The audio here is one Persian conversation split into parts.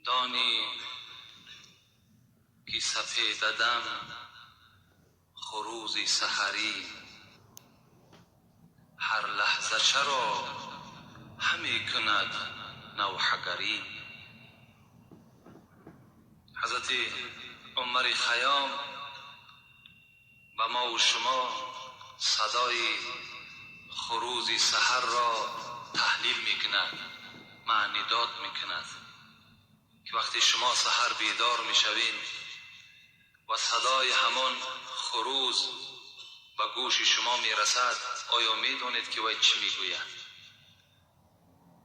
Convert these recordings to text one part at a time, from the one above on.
دانی که سفید دم خروزی سحری، هر لحظه چرا همی کند نوحگری. حضرت عمر خیام به ما و شما صدای خروزی سحر را تحلیل میکند، معنی داد میکند که وقتی شما سحر بیدار میشوین و صدای همان خروز به گوش شما میرسد، آیا میدونید که وی چی میگوید؟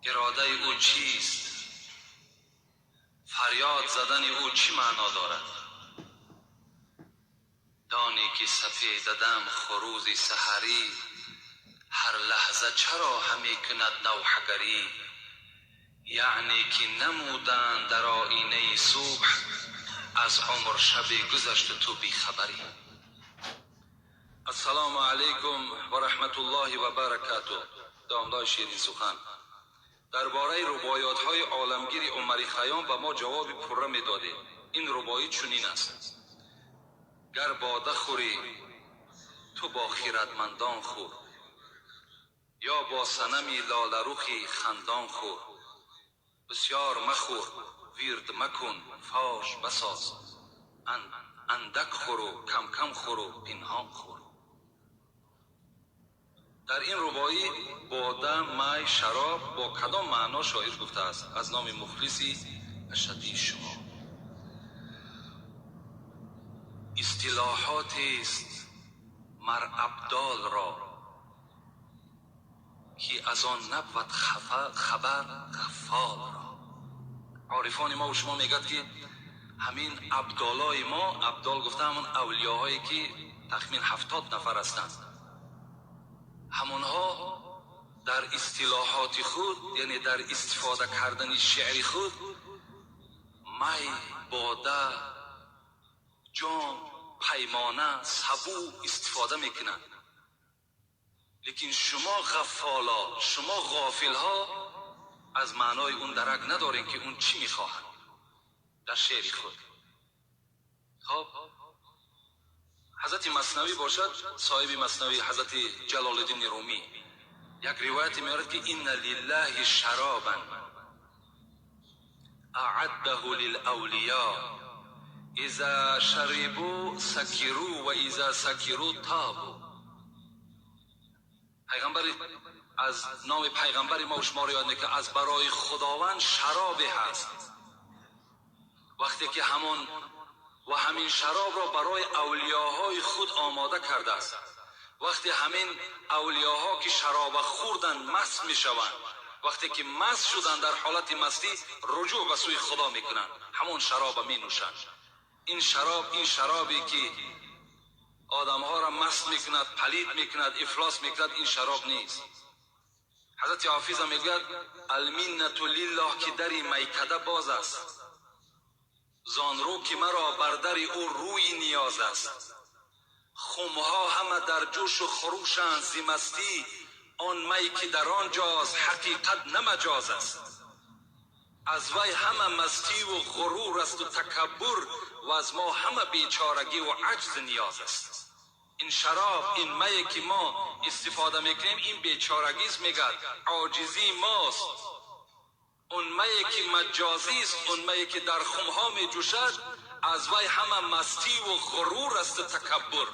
اراده او چیست؟ فریاد زدن او چی معنا دارد؟ دانی که سفید دم خروزی سحری، هر لحظه چرا همی کند نوحگری. یعنی که نمودن در آینه صبح، از عمر شب گذشت تو بی خبری. السلام علیکم و رحمت الله و برکاته. دامدار شیرین سخن درباره رباعیات های عالمگیر عمر خیام به ما جواب پره می داده. این رباعی چنین است: گر باده خوری تو با خیرتمندان خور، یا با صنمی لاله رخی خندان خور. بسیار مخور ویرد مکن فاش بساز، اندک خور و کم کم خور و پنهان خور. در این رباعی باده، می، شراب با کدام معنا شاعر گفته است؟ از نام مخلصی اشدی شما. اصطلاحاتی است مر ابدال را، که از آن نبود خبر غفال را. عارفان ما و شما میگد که همین ابدالای ما، ابدال گفته همون اولیاهایی که تخمین 70 نفر هستند، همونها در اصطلاحات خود، یعنی در استفاده کردن شعری خود، می، باده، جام، پیمانه، سبو استفاده میکنند. لیکن شما غفالا، شما غافل ها از معنای اون درک ندارین که اون چی میخواهد در شعر خود. خب حضرت مثنوی باشد، صاحب مثنوی حضرت جلال الدین رومی، یک روایت میارد که ان لله شرابا اعده للاولیاء اذا شربوا سکروا و اذا سکروا تابوا. پیغمبر از نام پیغمبر ما و شما رو یاد میکنه از برای خداوند شرابی هست. وقتی که همین شراب را برای اولیاهای خود آماده کرده است، وقتی همین اولیاها که شراب خوردن مست میشوند، وقتی که مست شدن در حالت مستی رجوع به سوی خدا میکنند، همون شراب می نوشند. این شرابی که آدمها را مست میکند، پلید میکند، افلاس میکند، این شراب نیست. حضرت حافظ میگوید المنة لله که دری میکده باز است، زان رو که مرا بر در او روی نیاز است. خمها همه در جوش و خروشند ز مستی، آن می که در آنجاست حقیقت نه مجاز است. از وی همه مستی و غرور است و تکبر، و از ما همه بیچارگی و عجز نیاز است. این شراب، این می که ما استفاده میکنیم، این بیچارگی است، میگد عاجزی ماست. اون می که مجازی است، اون می که در خمها می جوشد، از وی همه مستی و غرور است و تکبر.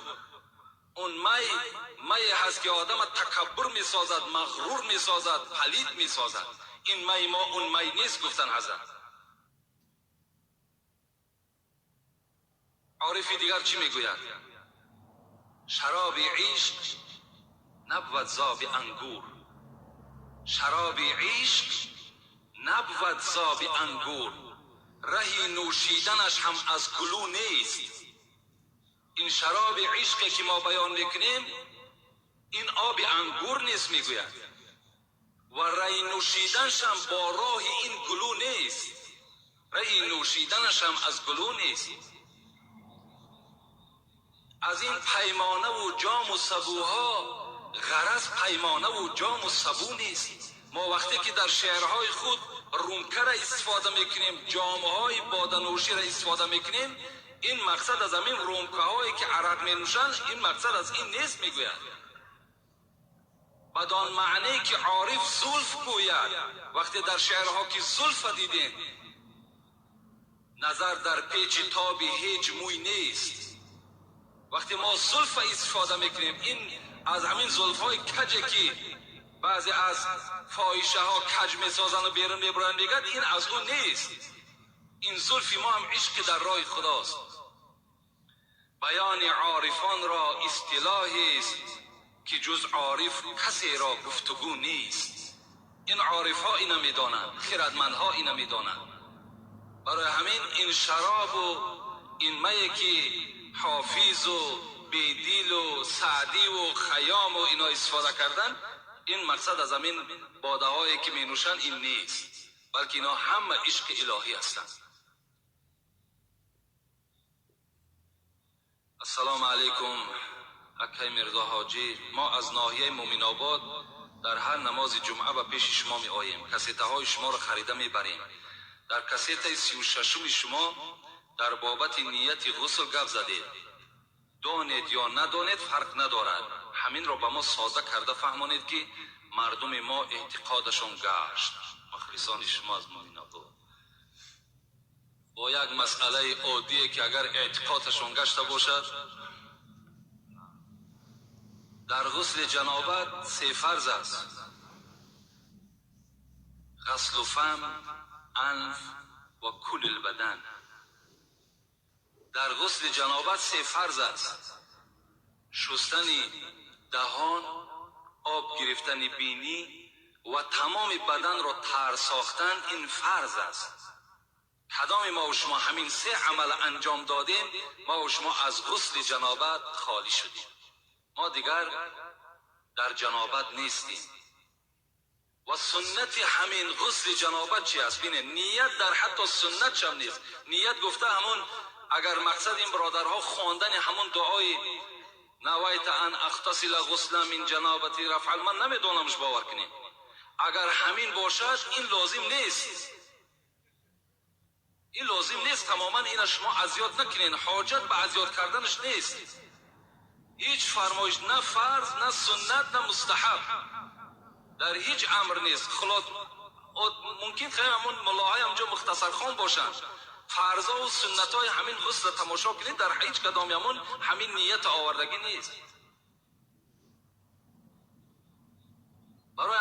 اون می هست که آدم تکبر می سازد، مغرور می سازد، پلید می سازد. این می ما اون می نیست، گفتن حضرت. عارفی دیگر چی می گوید؟ شراب عشق نبود زاب انگور، شراب عشق نبود زاب انگور، رهی نوشیدنش هم از گلو نیست. این شراب عشقی که ما بیان میکنیم، این آب انگور نیست میگوید، و رهی نوشیدنش هم با راه این گلو نیست. رهی نوشیدنش هم از گلو نیست. از این پیمانه و جام و سبوها غرض پیمانه و جام و سبو نیست. ما وقتی که در شعرهای خود رومکه را استفاده میکنیم، جامهای بادنوشی را استفاده میکنیم، این مقصد از همین رومکه هایی که عرق می نوشند، این مقصد از این نیست میگوید. بدان معنی که عارف زلف گوید. وقتی در شعرها که زلف دیدین، نظر در پیچ تاب هیچ موی نیست. وقتی ما زلف استفاده میکنیم، این از همین زلف های کجه که بعضی از فاحشه ها کج میسازن و بیرون میبرن، میگن این از اون نیست. این زلف ما هم عشق در راه خداست. بیان عارفان را اصطلاحی است که جز عارف کسی را گفتگو نیست. این عارف ها اینا میدانند، خردمند ها اینا میدانند. برای همین این شراب و این می که حافظ و بیدیل و سعدی و خیام و اینا استفاده کردن، این مقصد از همین باده هایی که می نوشن این نیست، بلکه اینا همه عشق الهی هستند. السلام علیکم. اکای مرزا حاجی، ما از ناحیه مومن آباد در هر نماز جمعه به پیش شما می آییم. کسیته های شما را خریده می بریم. در کسیته 36 شما در بابت نیت غسل گپ زدید. دانید یا ندانید فرق ندارد. همین را به ما ساده کرده فهمانید که مردم ما اعتقادشان گشت. مخلصان شما از مومن آباد با یک مسئله عادیه که اگر اعتقادشان گشته باشد، در غسل جنابت 3 فرض است: غسل فم، انف و کل البدن. در غسل جنابت 3 فرض است: شستن دهان، آب گرفتن بینی و تمام بدن را تر ساختن. این فرض است. کدام ما و شما همین 3 عمل انجام دادیم، ما و شما از غسل جنابت خالی شدیم. ما دیگر در جنابت نیستیم. و سنت همین غسل جنابت چی است؟ بینه نیت در حتی سنت هم نیست. نیت گفته همون، اگر مقصد این برادرها خواندن همون دعای نویت ان اغتسل غسلا من جنابتی رفع، من نمیدونمش باور کنیم. اگر همین باشد این لازم نیست. این لازم نیست. تماما این شما اذیت نکنین. حاجت به اذیت کردنش نیست. هیچ فرمایش، نه فرض نه سنت نه مستحب، در هیچ امر نیست. خلاص ممکن خیلی همون ملاهای همجا مختصر خان باشن، فرضا و سنت های همین غسل تماشا کنید، در هیچ کدام همین نیت آوردگی نیست. برای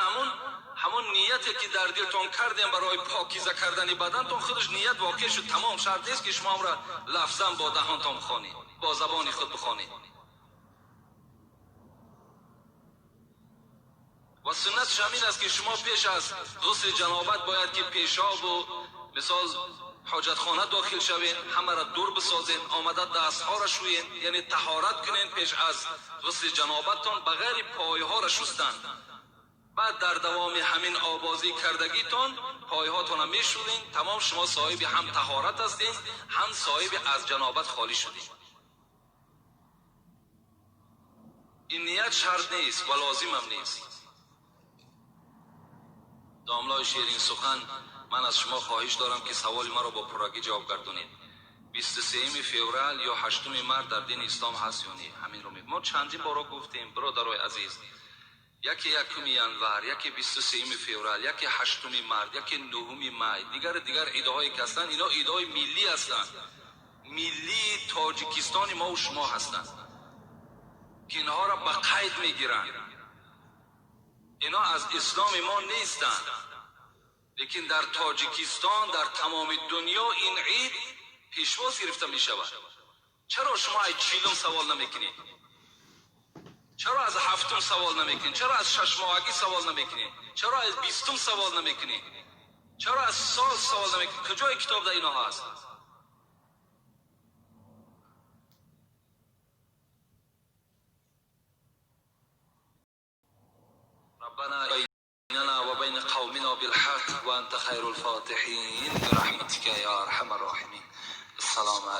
همون نیتی که در دلتون کردیم برای پاکیزه کردن بدنتون، خودش نیت واقع شد. تمام شرط نیست که شما هم را لفظا با دهانتون بخوانید، با زبان خود بخوانید. و سنت شامل است که شما پیش از غسل جنابت باید که پیشاب و مثال حاجت خانه داخل شوین، همه را دور بسازین، آمده دست ها را شوین، یعنی طهارت کنین پیش از غسل جنابتتون، بغیر پای ها را شستن. بعد در دوام همین آبازی کردگیتون پای هاتون را میشورین. تمام شما صاحب هم طهارت هستین، هم صاحب از جنابت خالی شدین. این نیت شرط نیست و لازم هم نیست. داملای شیرین سخن، من از شما خواهش دارم که سوال ما را با پرگی جواب گردونید. 23 فوریه یا 8 مارس در دین اسلام هست یا نه؟ همین رو ما چندین بارا گفتیم برادرای عزیز. یکی 1 ینور، یکی 23 فوریه، یکی 8 مارس، یکی 9 می. دیگر ایده‌هایی که هستند، اینا ایده‌های ملی هستند. ملی تاجیکستان ما و شما هستند که اینها را به قید میگیرند. اینا از اسلام ما نیستند. لیکن در تاجیکستان، در تمام دنیا این عید پیشواز گرفته می شود. چرا شما از 40 سوال نمیکنید؟ چرا از 7 سوال نمیکنید؟ چرا از 6 ماهگی سوال نمیکنید؟ چرا از 20 سوال نمیکنید؟ چرا از سال سوال نمیکنید؟ کجای کتاب در اینا هست؟ ربنا بيننا وبين قومنا بالحق وأنت خير الفاتحين برحمتك يا أرحم الراحمين. السلام عليكم.